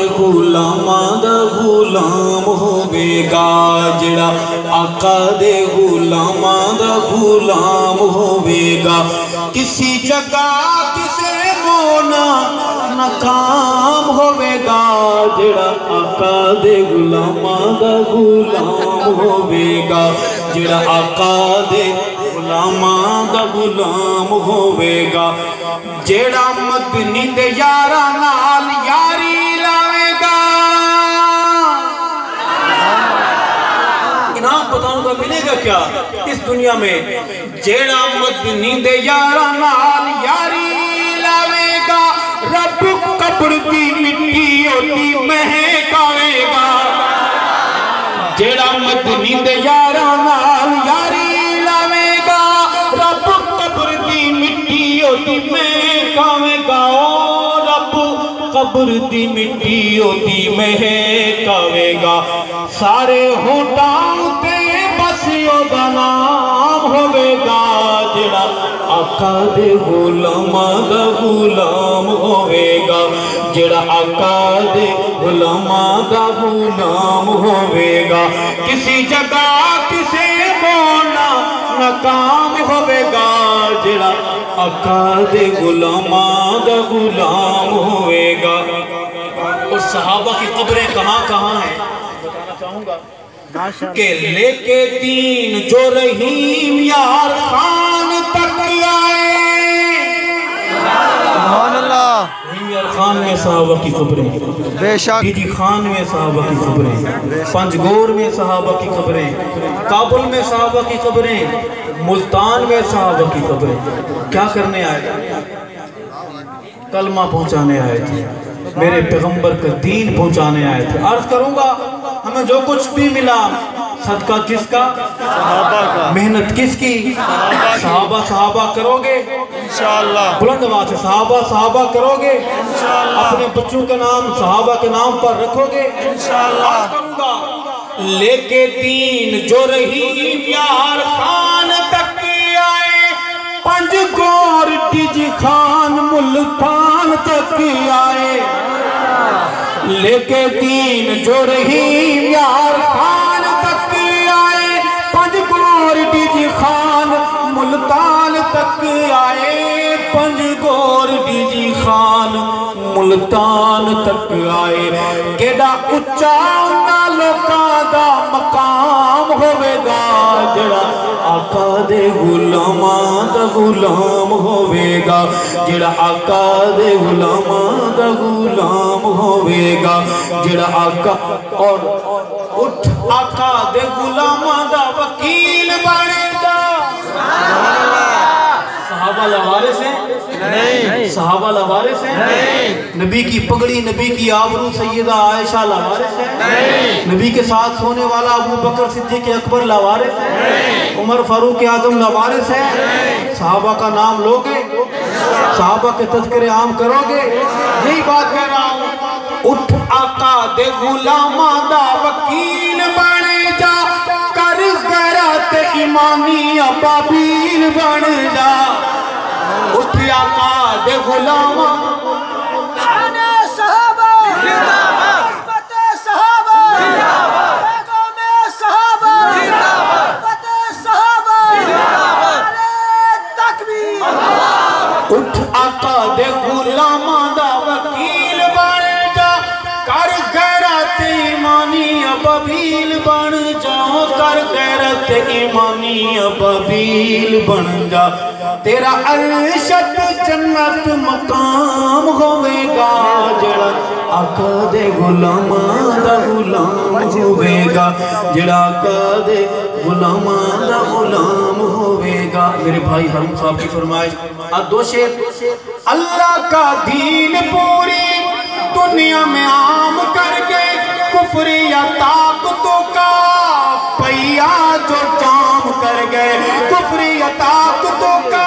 غلاماں دا غلام ہوے گا جڑا آقا دے غلاماں دا غلام ہوے گا کسی جگہ کسے مونا ناکام ہوے گا جڑا آقا دے غلاماں دا غلام ہوے گا جڑا آقا دے غلاماں دا غلام ہوے گا جڑا مدنی دے یاراں نال یاری لاوے گا انعام بتاؤں گا ملے گا کیا اس دنیا میں جڑا مدنی دے یاراں نال یاری لاوے گا رب قبر دی مٹی ہوتی مہکاوے گا جڑا مدنی دے یاراں نال یاری لاوے گا رب قبر دی مٹی ہوتی مہکاوے گا رب قبر دی مٹی ہوتی مہکاوے گا سارے ہونٹاں تے بس دا نام ہوے گا جڑا آقا دے غلاماں دا غلام ہوے گا جڑا آقا دے غلاماں دا غلام ہوے گا کسی جگہ کسے مونا ناکام ہوے گا جڑا آقا دے غلاماں دا غلام ہوے گا اور صحابہ کی قبریں کہاں کہاں ہیں بتانا چاہوں گا کہ لے کے دین جو رحیم یار خان تک آئے سبحان اللہ رحیم یار خان میں صحابہ کی قبریں بے شک بی جی خان میں صحابہ کی قبریں پنجگور میں صحابہ کی قبریں کابل میں صحابہ کی قبریں ملتان میں صحابہ کی قبریں کیا کرنے آئے تھے کلمہ پہنچانے آئے تھے میرے پیغمبر کا دین پہنچانے آئے تھے عرض کروں گا ہمیں جو کچھ بھی ملا صدقہ کس کا صحابہ کا محنت کس کی صحابہ کرو گے انشاءاللہ بلند آواز سے صحابہ کرو گے اپنے بچوں کا نام صحابہ کے نام پر رکھو گے انشاءاللہ عرض کروں گا لے کے دین جو رحیم یار خان تک آئے پنجگور ٹیج خان ملتان تک آئے لے کے دین جو رحیم یار خان تک آئے پنجگور ٹیج خان ملتان تک آئے پنجگور ٹیج خان ملتان تک آئے کیڑا اچھا انہا لوکاں دا مقام ہوے گا جڑا آقا دے غلاماں دا غلام ہوے گا جڑا آقا دے غلاماں دا غلام ہوے گا جڑا آقا اور اٹھ آقا دے غلاماں دا وکیل بنے گا صحابہ لوارث ہیں نہیں صحابہ لوارث ہیں نہیں نبی کی پگڑی نبی کی آبرو سیدہ عائشہ لوارث ہیں نہیں نبی کے ساتھ سونے والا ابو بکر صدیق اکبر لوارث ہیں نہیں عمر فاروق اعظم لوارث ہیں صحابہ کا نام لوگے صحابہ کے تذکرے عام کرو گے یہی بات کہہ رہا ہوں اٹھ آقا دے غلاماں دا وکیل بنے جا کر غیرت ایمانی ابابیل بن جا اٹھ آقا دے غلاماں شان صحابہ عظمت صحابہ پیغام صحابہ عظمت صحابہ نعرہ تکبیر اٹھ آقا دے غلاماں دا وکیل بن جا کر غیرت ایمانی ابابیل بن جا کر غیرت ایمانی ابابیل بن جا تیرا عرشت جنت مقام ہوے گا جڑا آقا دے غلاماں دا غلام ہوے گا جڑا آقا دے غلاماں دا غلام ہوے گا میرے بھائی حرم صاحب کی فرمائش دو شعر اللہ کا دین پوری دنیا میں عام کر گئے کفر یا طاقتوں کا پہیا جو جام کر گئے کفر یا طاقتوں کا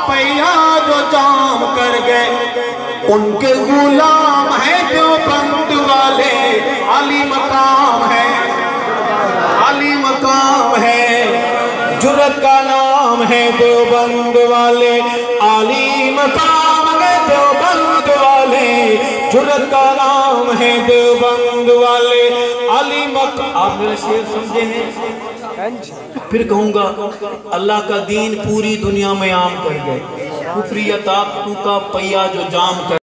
پہیا جو جام کر گئے ان کے غلام ہیں دیوبند والے علی مقام ہے علی مقام ہے جرت کا نام ہے دیوبند والے علی مقام ہے دیوبند والے جرت کا نام ہم ہیں دیوبند والے علی مقام. آپ میرا شعر سمجھے ہیں؟ پھر کہوں گا اللہ کا دین پوری دنیا میں عام کر گئے. کفریہ طاقتوں کا پہیہ جو جام کر